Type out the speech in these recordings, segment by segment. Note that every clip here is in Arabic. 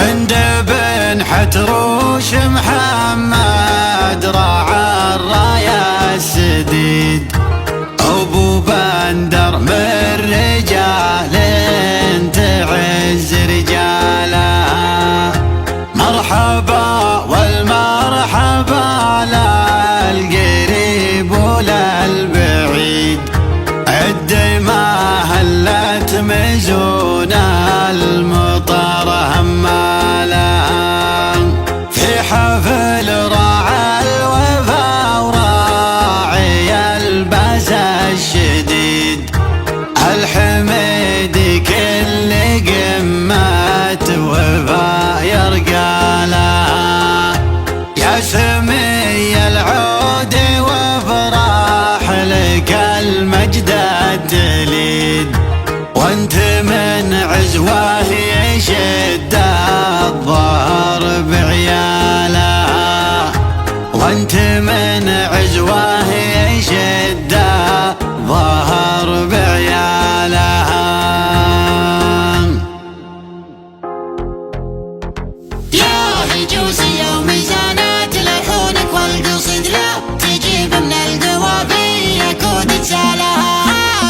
عند بن حتروش محمد راعى الراية السديد، أبو بندر من رجال تعز رجاله. مرحبا والمرحبا للقريب وللبعيد، عد ما هلت مزون المطر هماله. في حفل راعى الوفا وراعي الباس الشديد، الحميد كل قمة وفا يرقى لها. يا سمي العود وافراح لك المجد التليد، وانت من عزوه يشد الظهر بعيالها، وانت من عزوه يشد الظهر بعيالها. يا هجوسية وميزانات لحونك والقصيد لا تجيب من القوافي كود تسالها.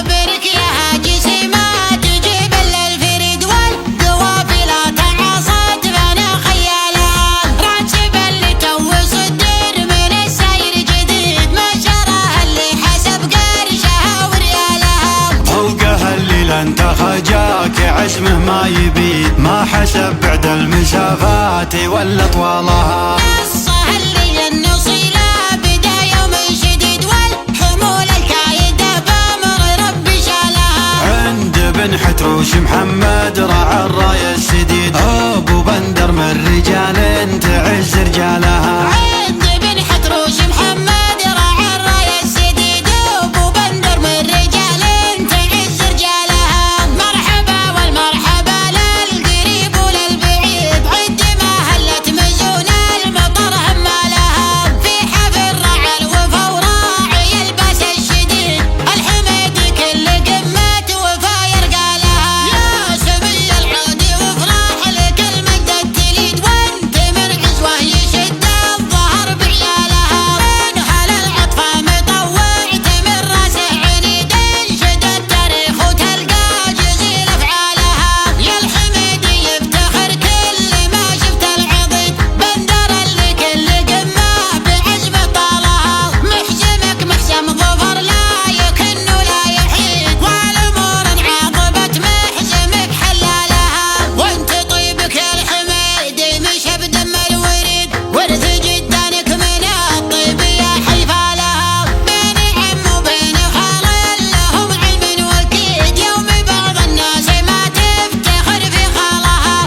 برك يا هاجسي ما تجيب الا الفريد والقوافي لا تعاصت فانا خيالها. راتب اللي تو صدر من الساير جديد، ما شراها اللي حسب قرشها وريالها. فوقها الليل انت خجاك عزمه ما يبيد، ما حسب بعد المسافات ولا طوالها. نصها اللي النصيلة بدا يوم شديد، والحمول الكايدة بامر ربي شالها. عند بن حتروش محمد راعى الراية السديد، أبو بندر من رجال تعز رجالها. عند بن حتروش محمد راعى الراية السديد، أبو بندر من رجال تعز رجالها. مرحبا والمرحبا للقريب وللبعيد، عد ما هلت مزون المطر همالها. في حفل راعى الوفا وراعي الباس الشديد، الحميد كل قمة وفا يرقى لها. يا سمي العود وافراح لك المجد التليد، وانت من عزوه يشد الظهر بعيالها. من هل العطفة مطوع تمر راسه عنيد، انشد التاريخ وتلقى جزيل افعالها. يا الحميد يفتخر كل ما شفت العضيد، بندر اللي كل قمة بعزم طالها. محزمك محزم ظفر لا يكن ولا يحيد، والامور انعاقبت محزمك حلالها. وانت طيبك يا الحميد مشى بدم الوريد، ورث جدانك من الطيب يا حيفالها. بين عم وبين خال لهم علم واكيد، يوم بعض الناس ما تفتخر في خالها.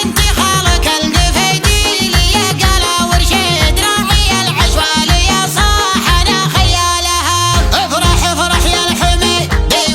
انت خالك القفيدي لي يا قلا ورشيد، راعي العشوال يا صاح انا خيالها. افرح افرح يا الحميد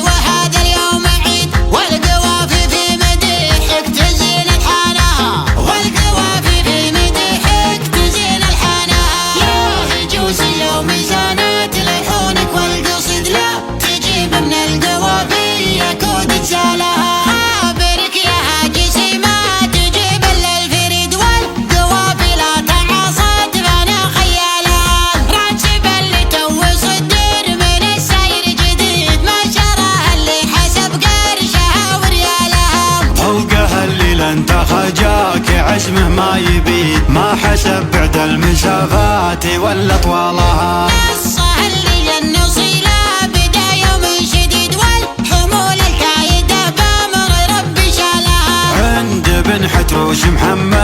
وهذا اليوم عيد، والقوافي في مديحك تزين الحانها، والقوافي في مديحك تزين الحانها. يا هجوسية وميزانات لحونك والقصيد لا تجيب من القوافي كود تسالها. برك يا هاجسي ما تجيب الا الفريد والقوافي لا تعاصت فانا خيالها. راتب اللي تو صدر من الساير جديد، ما شراها اللي حسب قرشها وريالها. فوقها الليل انت خجاك عزمه ما يبيد، ما حسب بعد المسافات ولا طوالها. نصها اللي النصيلة بدا يوم شديد، والحمول الكايدة بامر ربي شالها. عند بن حتروش محمد